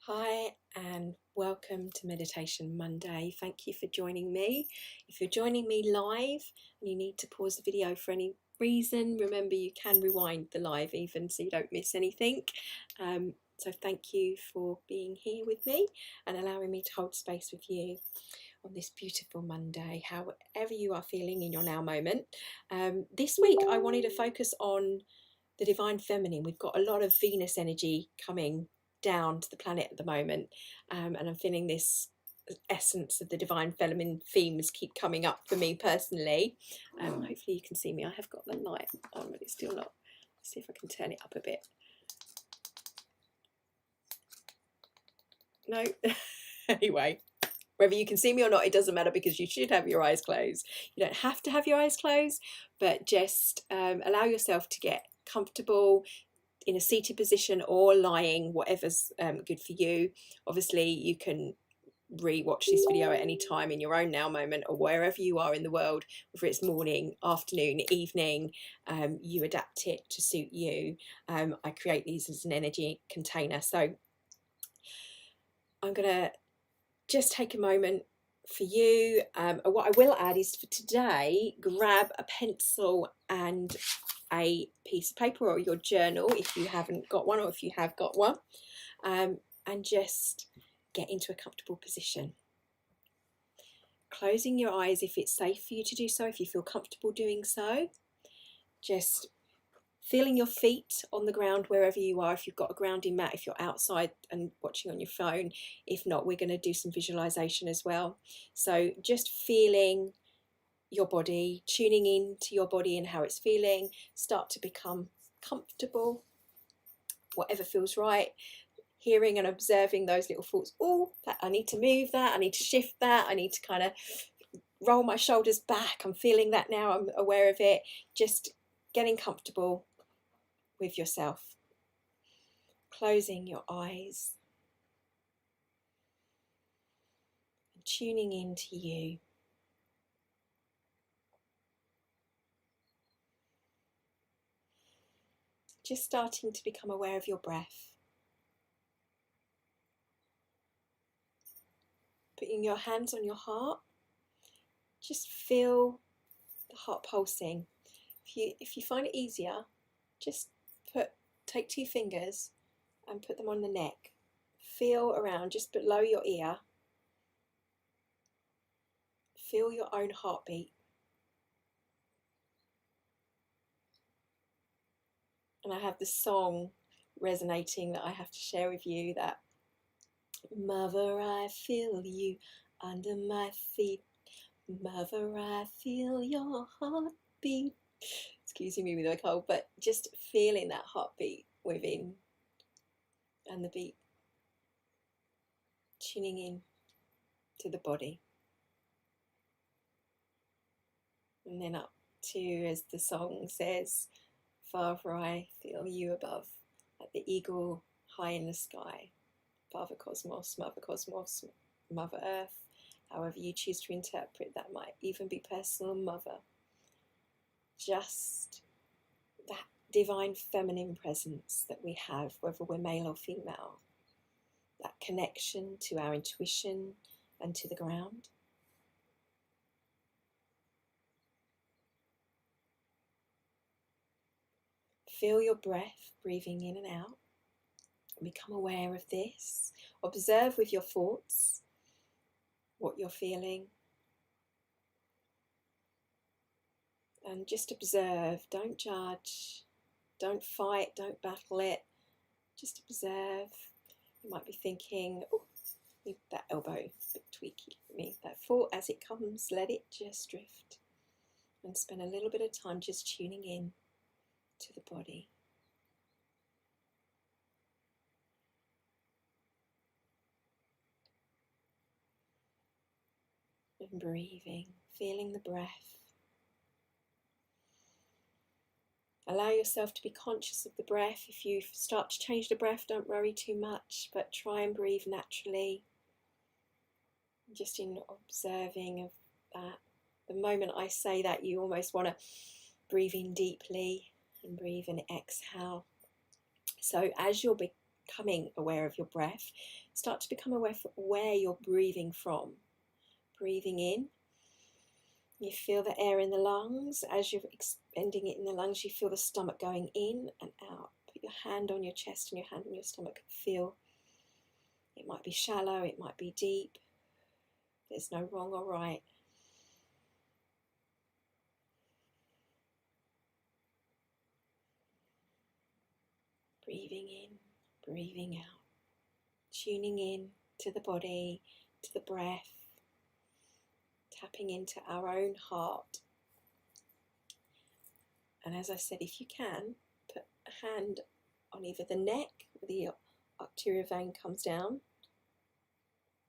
Hi and welcome to Meditation Monday. Thank you for joining me. If you're joining me live and you need to pause the video for any reason, remember you can rewind the live even so you don't miss anything. So thank you for being here with me and allowing me to hold space with you on this beautiful Monday, however you are feeling in your now moment. This week I wanted to focus on the divine feminine. We've got a lot of Venus energy coming down to the planet at the moment, and I'm feeling this essence of the divine feminine themes keep coming up for me personally. Hopefully you can see me. I have got the light on, but it's still not. Let's see if I can turn it up a bit. No. Anyway, whether you can see me or not, it doesn't matter because you should have your eyes closed. You don't have to have your eyes closed, but just allow yourself to get comfortable in a seated position or lying, whatever's good for you. Obviously, you can re-watch this video at any time in your own now moment or wherever you are in the world, whether it's morning, afternoon, evening, you adapt it to suit you. I create these as an energy container. So I'm going to just take a moment for you. What I will add is for today, grab a pencil and a piece of paper or your journal if you haven't got one, or if you have got one, and just get into a comfortable position. Closing your eyes if it's safe for you to do so, if you feel comfortable doing so. Just feeling your feet on the ground wherever you are, if you've got a grounding mat, if you're outside and watching on your phone. If not, we're going to do some visualization as well. So just feeling your body, tuning in to your body and how it's feeling, start to become comfortable, whatever feels right, hearing and observing those little thoughts. Oh, that I need to move that, I need to shift that, I need to kind of roll my shoulders back, I'm feeling that now, I'm aware of it. Just getting comfortable with yourself. Closing your eyes and tuning into you. Just starting to become aware of your breath. Putting your hands on your heart. Just feel the heart pulsing. If you find it easier, just take 2 fingers and put them on the neck. Feel around just below your ear. Feel your own heartbeat. And I have the song resonating that I have to share with you, that mother, I feel you under my feet. Mother, I feel your heartbeat. Excusing me with my cold, but just feeling that heartbeat within and the beat. Tuning in to the body. And then up to, as the song says, Father, I feel you above, like the eagle high in the sky. Father Cosmos, Mother Earth, however you choose to interpret that, might even be personal mother. Just that divine feminine presence that we have, whether we're male or female. That connection to our intuition and to the ground. Feel your breath breathing in and out. Become aware of this. Observe with your thoughts what you're feeling. And just observe. Don't judge. Don't fight. Don't battle it. Just observe. You might be thinking, oh, that elbow a bit tweaky for me. That thought, as it comes, let it just drift. And spend a little bit of time just tuning in to the body. And breathing, feeling the breath. Allow yourself to be conscious of the breath. If you start to change the breath, don't worry too much, but try and breathe naturally. Just in observing of that. The moment I say that, you almost want to breathe in deeply and breathe and exhale. So as you're becoming aware of your breath, start to become aware of where you're breathing from. Breathing in, you feel the air in the lungs. As you're expending it in the lungs, you feel the stomach going in and out. Put your hand on your chest and your hand on your stomach. Feel, it might be shallow, it might be deep. There's no wrong or right. Breathing in, breathing out. Tuning in to the body, to the breath. Tapping into our own heart. And as I said, if you can, put a hand on either the neck where the arterial vein comes down.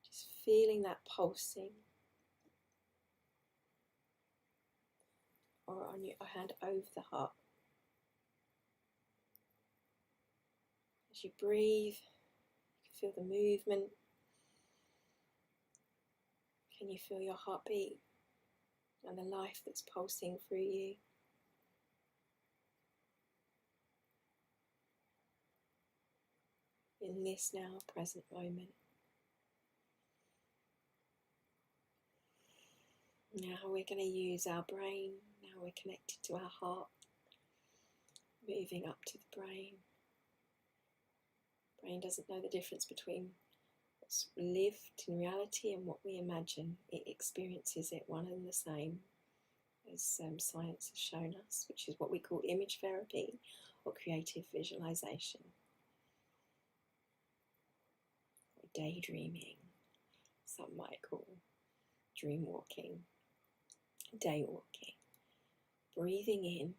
Just feeling that pulsing. Or on your hand over the heart. As you breathe, you can feel the movement. Can you feel your heartbeat and the life that's pulsing through you? In this now present moment. Now we're going to use our brain. Now we're connected to our heart. Moving up to the brain. Brain doesn't know the difference between what's lived in reality and what we imagine. It experiences it one and the same, as science has shown us, which is what we call image therapy or creative visualization. Or daydreaming, some might call dream walking, day walking. Breathing in.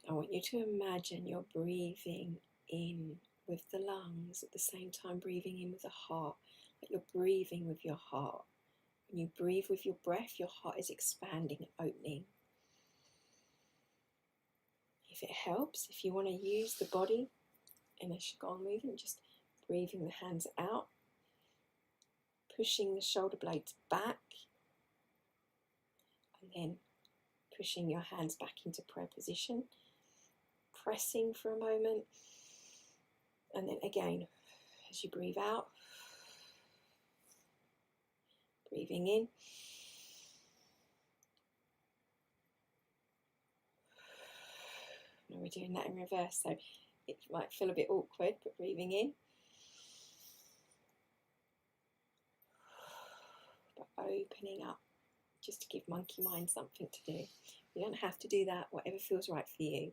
I want you to imagine you're breathing in with the lungs at the same time breathing in with the heart, like you're breathing with your heart. When you breathe with your breath, your heart is expanding and opening. If it helps, if you want to use the body in a Qigong movement, just breathing the hands out, pushing the shoulder blades back, and then pushing your hands back into prayer position, pressing for a moment, and then again, as you breathe out, breathing in, and we're doing that in reverse, so it might feel a bit awkward, but breathing in, but opening up, just to give monkey mind something to do. You don't have to do that, whatever feels right for you.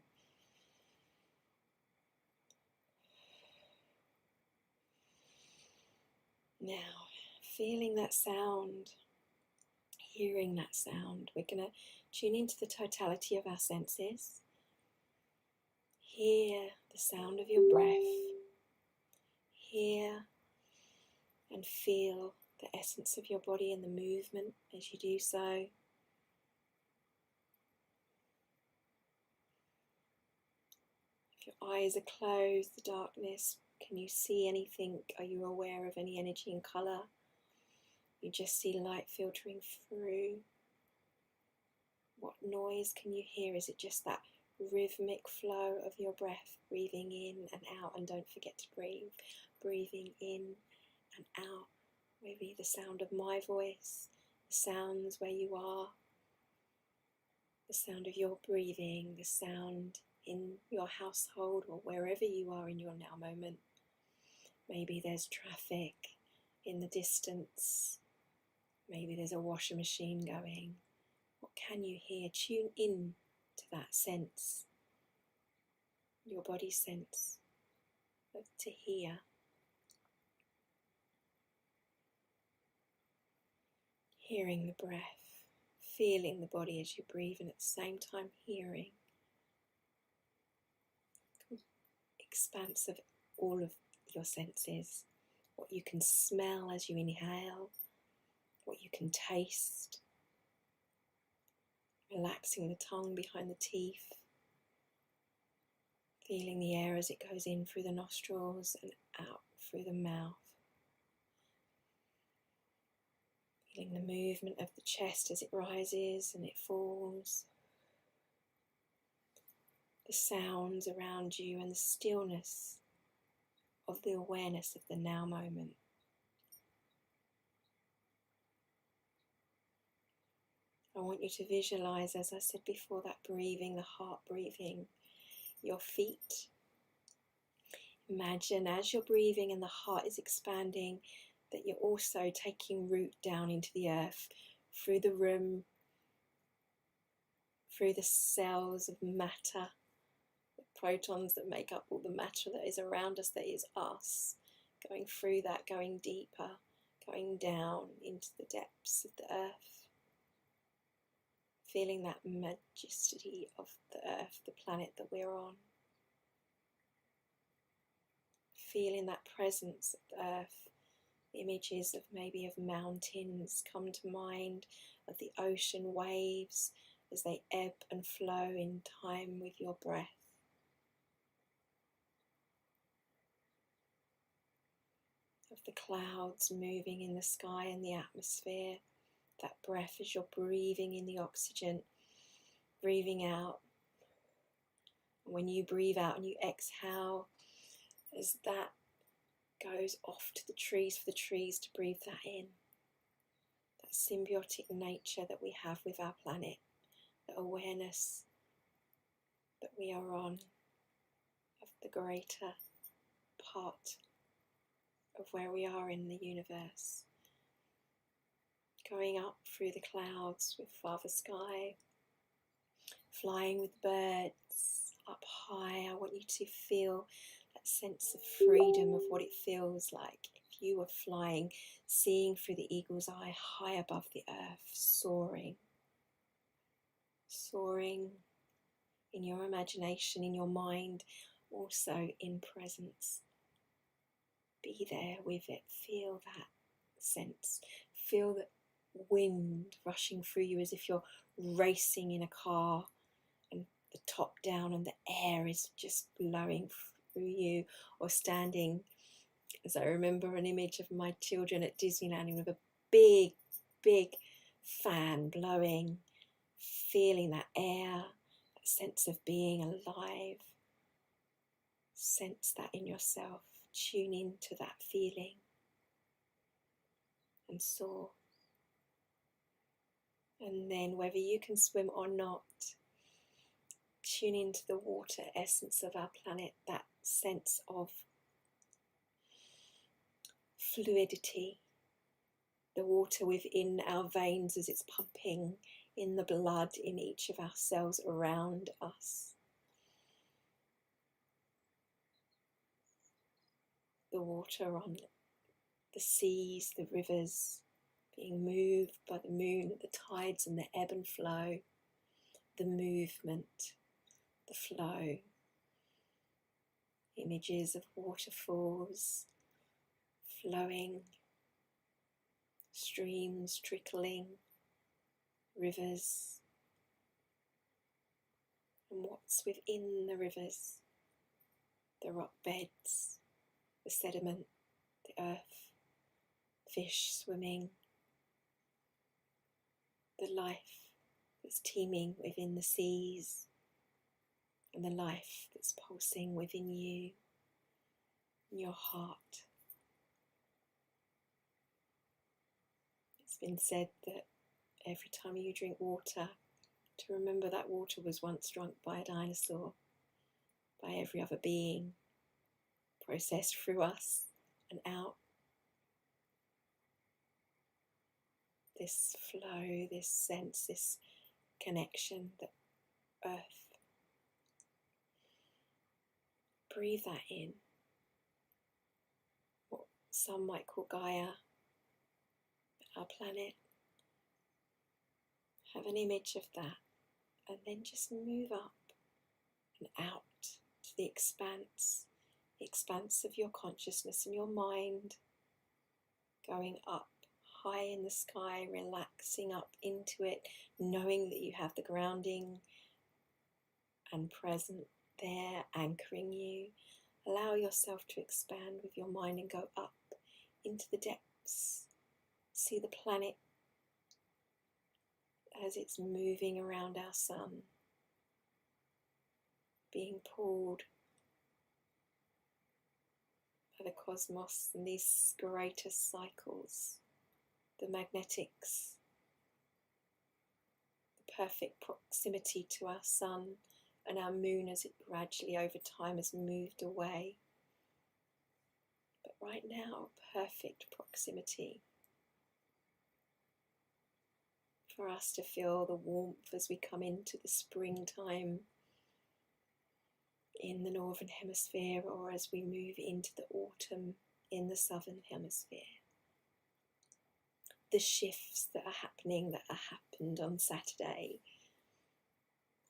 Now, feeling that sound, hearing that sound, we're going to tune into the totality of our senses. Hear the sound of your breath. Hear and feel the essence of your body and the movement as you do so. If your eyes are closed, the darkness, can you see anything? Are you aware of any energy and colour? You just see light filtering through. What noise can you hear? Is it just that rhythmic flow of your breath, breathing in and out? And don't forget to breathe, breathing in and out. Maybe the sound of my voice, the sounds where you are, the sound of your breathing, the sound in your household or wherever you are in your now moment. Maybe there's traffic in the distance. Maybe there's a washing machine going. What can you hear? Tune in to that sense, your body sense of to hear. Hearing the breath, feeling the body as you breathe, and at the same time hearing. Expanse of all of your senses, what you can smell as you inhale, what you can taste, relaxing the tongue behind the teeth, feeling the air as it goes in through the nostrils and out through the mouth, feeling the movement of the chest as it rises and it falls, the sounds around you and the stillness of the awareness of the now moment. I want you to visualize, as I said before, that breathing, the heart breathing, your feet. Imagine as you're breathing and the heart is expanding that you're also taking root down into the earth, through the room, through the cells of matter, the protons that make up all the matter that is around us, that is us, going through that, going deeper, going down into the depths of the earth, feeling that majesty of the earth, the planet that we're on, feeling that presence of the earth. Images of maybe of mountains come to mind, of the ocean waves as they ebb and flow in time with your breath. Of the clouds moving in the sky and the atmosphere, that breath as you're breathing in the oxygen, breathing out. And when you breathe out and you exhale, as that goes off to the trees, for the trees to breathe that in. That symbiotic nature that we have with our planet, the awareness that we are on of the greater part of where we are in the universe. Going up through the clouds with Father Sky, flying with birds up high. I want you to feel that sense of freedom of what it feels like if you were flying, seeing through the eagle's eye, high above the earth, soaring. Soaring in your imagination, in your mind, also in presence. Be there with it, feel that sense, feel the wind rushing through you as if you're racing in a car and the top down and the air is just blowing through you, or standing, as I remember an image of my children at Disneyland with a big, big fan blowing, feeling that air, that sense of being alive. Sense that in yourself, tune into that feeling and soar. And then whether you can swim or not, tune into the water essence of our planet, that sense of fluidity, the water within our veins as it's pumping in the blood in each of our cells around us. The water on the seas, the rivers, being moved by the moon, the tides and the ebb and flow, the movement, the flow. Images of waterfalls flowing, streams trickling, rivers, and what's within the rivers, the rock beds, the sediment, the earth, fish swimming, the life that's teeming within the seas, and the life that's pulsing within you, in your heart. It's been said that every time you drink water, to remember that water was once drunk by a dinosaur, by every other being, processed through us and out. This flow, this sense, this connection, that earth. Breathe that in. What some might call Gaia, our planet. Have an image of that, and then just move up and out to the expanse of your consciousness and your mind, going up high in the sky, relaxing up into it, knowing that you have the grounding and present there, anchoring you. Allow yourself to expand with your mind and go up into the depths. See the planet as it's moving around our sun. being pulled by the cosmos and these greater cycles, the magnetics, the perfect proximity to our sun and our moon as it gradually over time has moved away. But right now, perfect proximity for us to feel the warmth as we come into the springtime in the northern hemisphere, or as we move into the autumn in the southern hemisphere. The shifts that are happening, that happened on Saturday,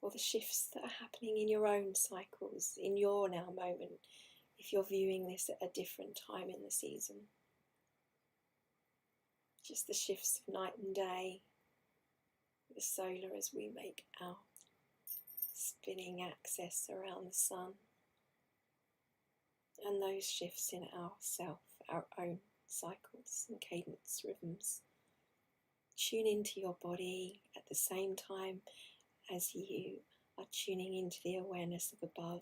or the shifts that are happening in your own cycles, in your now moment, if you're viewing this at a different time in the season. Just the shifts of night and day, the solar as we make our spinning axis around the sun, and those shifts in ourself, our own cycles and cadence rhythms. Tune into your body at the same time as you are tuning into the awareness of above.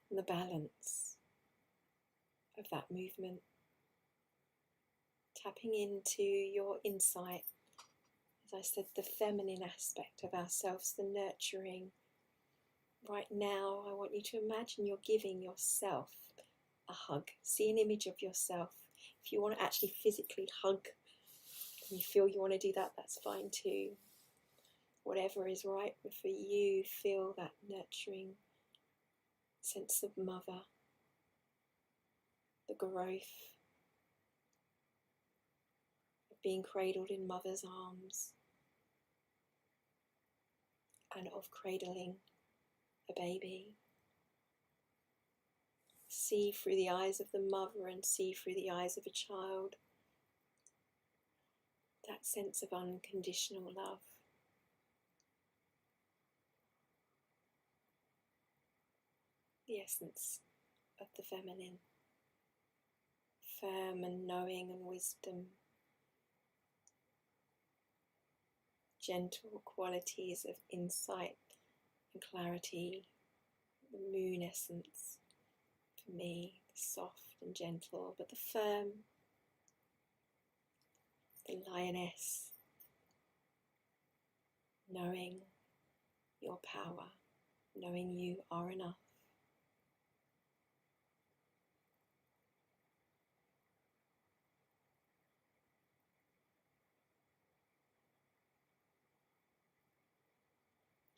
And the balance of that movement, tapping into your insight, as I said, the feminine aspect of ourselves, the nurturing. Right now, I want you to imagine you're giving yourself a hug. See an image of yourself. If you want to actually physically hug, and you feel you want to do that, that's fine too. Whatever is right for you, feel that nurturing sense of mother, the growth of being cradled in mother's arms, and of cradling a baby. See through the eyes of the mother and see through the eyes of a child. That sense of unconditional love. The essence of the feminine. Firm and knowing and wisdom. Gentle qualities of insight and clarity. The moon essence. For me, the soft and gentle, but the firm. The lioness. Knowing your power. Knowing you are enough.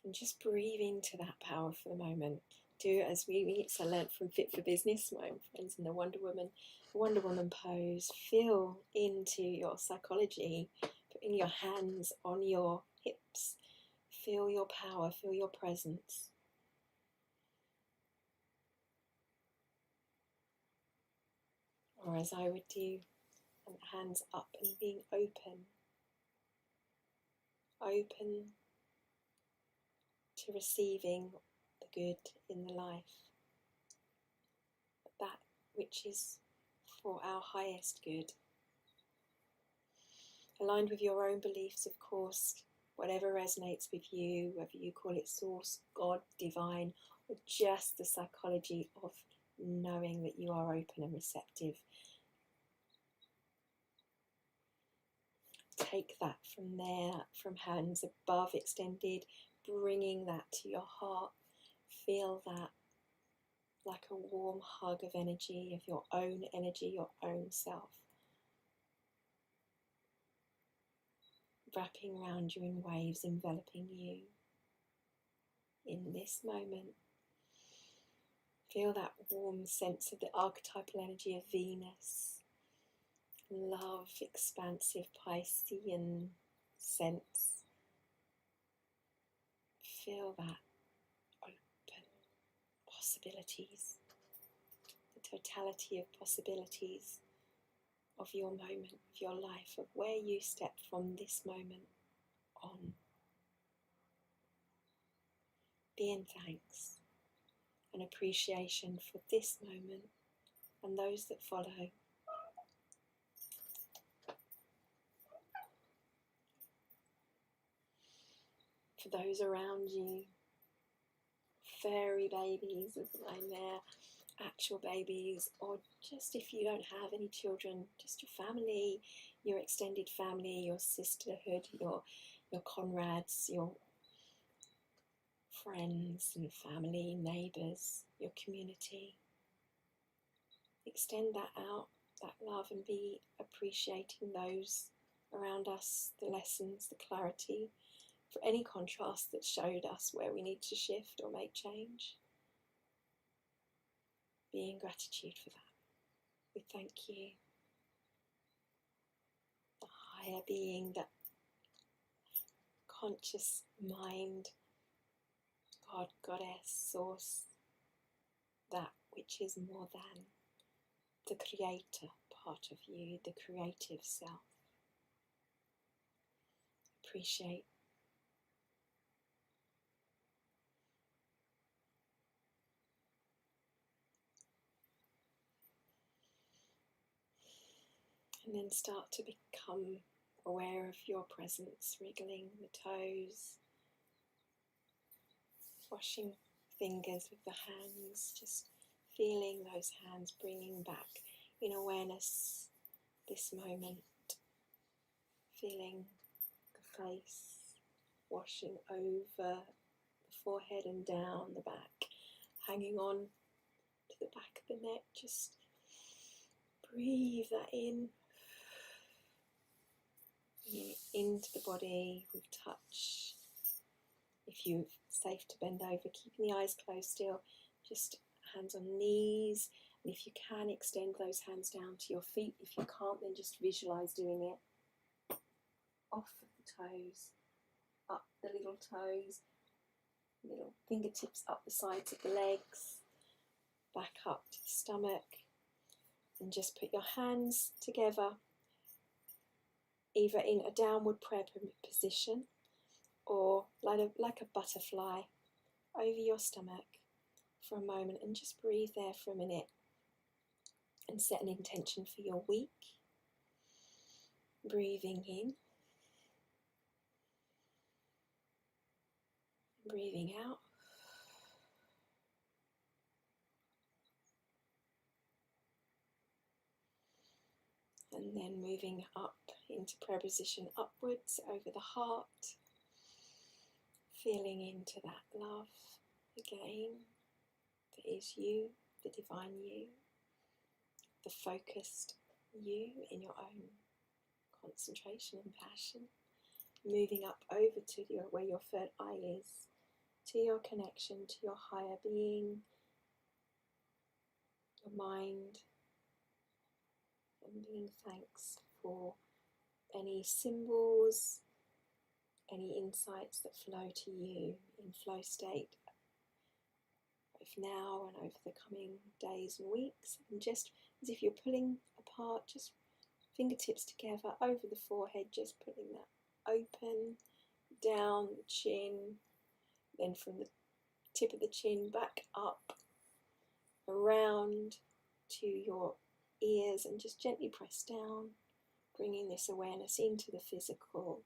And just breathe into that power for the moment. Do as I learnt from Fit for Business, my friends in the Wonder Woman pose. Feel into your psychology, putting your hands on your hips. Feel your power, feel your presence. Or as I would do, and hands up and being open. Open to receiving the good in the life. That which is for our highest good. Aligned with your own beliefs, of course, whatever resonates with you, whether you call it source, God, divine, or just the psychology of knowing that you are open and receptive. Take that from there, from hands above extended, bringing that to your heart. Feel that like a warm hug of energy, of your own energy, your own self. Wrapping around you in waves, enveloping you. In this moment, feel that warm sense of the archetypal energy of Venus. Love, expansive Piscean sense. Feel that open possibilities, the totality of possibilities of your moment, of your life, of where you step from this moment on. Be in thanks and appreciation for this moment and those that follow. for those around you, fairy babies, as I'm there, actual babies, or just if you don't have any children, just your family, your extended family, your sisterhood, your comrades, your friends and family, neighbours, your community. Extend that out, that love, and be appreciating those around us, the lessons, the clarity, for any contrast that showed us where we need to shift or make change. Be in gratitude for that. We thank you, the higher being, that conscious mind, God, Goddess, Source, that which is more than, the creator part of you, the creative self. Appreciate. And then start to become aware of your presence, wriggling the toes, washing fingers with the hands, just feeling those hands, bringing back in awareness this moment, feeling the face washing over the forehead and down the back, hanging on to the back of the neck. Just breathe that in, into the body with touch. If you're safe to bend over, keeping the eyes closed still, just hands on knees. And if you can, extend those hands down to your feet. If you can't, then just visualize doing it. Off of the toes, up the little toes, little fingertips up the sides of the legs, back up to the stomach. And just put your hands together, either in a downward prayer position or like a butterfly over your stomach for a moment, and just breathe there for a minute and set an intention for your week. Breathing in, breathing out. And then moving up into prayer position upwards over the heart, feeling into that love again that is you, the divine you, the focused you in your own concentration and passion. Moving up over to where your third eye is, to your connection to your higher being, your mind, and being thanks for any symbols, any insights that flow to you in flow state, both now and over the coming days and weeks. And just as if you're pulling apart, just fingertips together over the forehead, just pulling that open, down the chin, then from the tip of the chin back up, around to your ears, and just gently press down, bringing this awareness into the physical,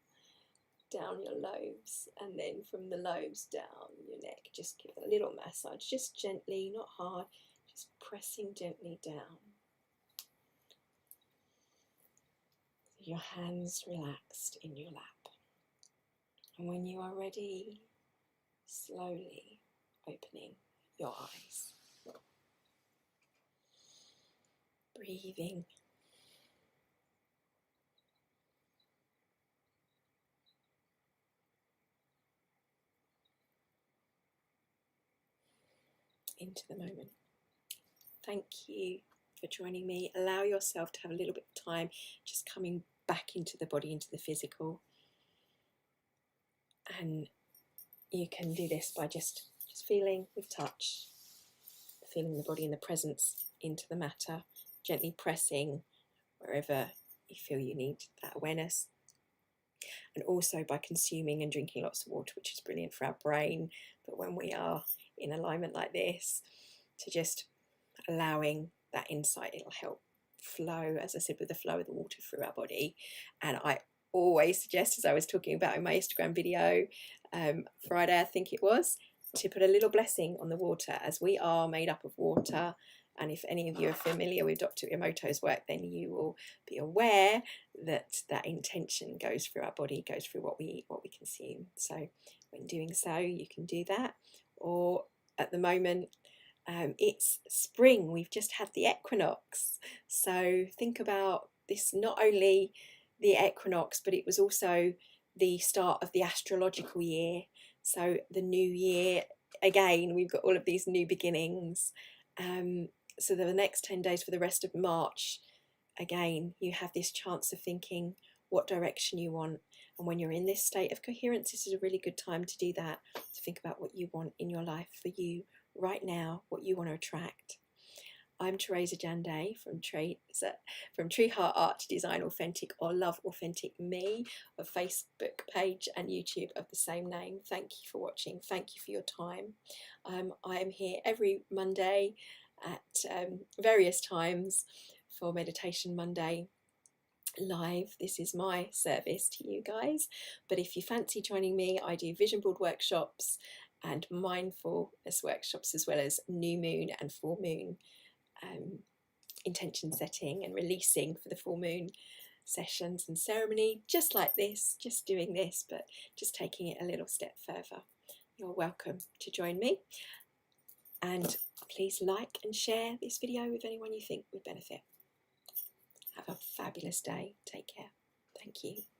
down your lobes, and then from the lobes down your neck. Just give it a little massage, just gently, not hard, just pressing gently down. Your hands relaxed in your lap. And when you are ready, slowly opening your eyes. Breathing. Into the moment. Thank you for joining me. Allow yourself to have a little bit of time just coming back into the body, into the physical. And you can do this by just feeling with touch, feeling the body and the presence into the matter, gently pressing wherever you feel you need that awareness. And also by consuming and drinking lots of water, which is brilliant for our brain. But when we are in alignment like this, to just allowing that insight, it'll help flow, as I said, with the flow of the water through our body. And I always suggest, as I was talking about in my Instagram video Friday, I think it was, to put a little blessing on the water, as we are made up of water. And if any of you are familiar with Dr. Emoto's work, then you will be aware that that intention goes through our body, goes through what we eat, what we consume. So when doing so, you can do that. Or at the moment, it's spring, we've just had the equinox. So think about this, not only the equinox, but it was also the start of the astrological year. So the new year, again, we've got all of these new beginnings. So the next 10 days for the rest of March, again, you have this chance of thinking what direction you want. And when you're in this state of coherence, this is a really good time to do that, to think about what you want in your life for you right now, what you want to attract. I'm Theresa Jande from True Heart Art to Design Authentic, or Love Authentic Me, a Facebook page and YouTube of the same name. Thank you for watching. Thank you for your time. I am here every Monday at various times for Meditation Monday live. This is my service to you guys, but if you fancy joining me, I do vision board workshops and mindfulness workshops, as well as new moon and full moon intention setting and releasing for the full moon sessions and ceremony, just like this, just doing this, but just taking it a little step further. You're welcome to join me, and please like and share this video with anyone you think would benefit. Have a fabulous day. Take care. Thank you.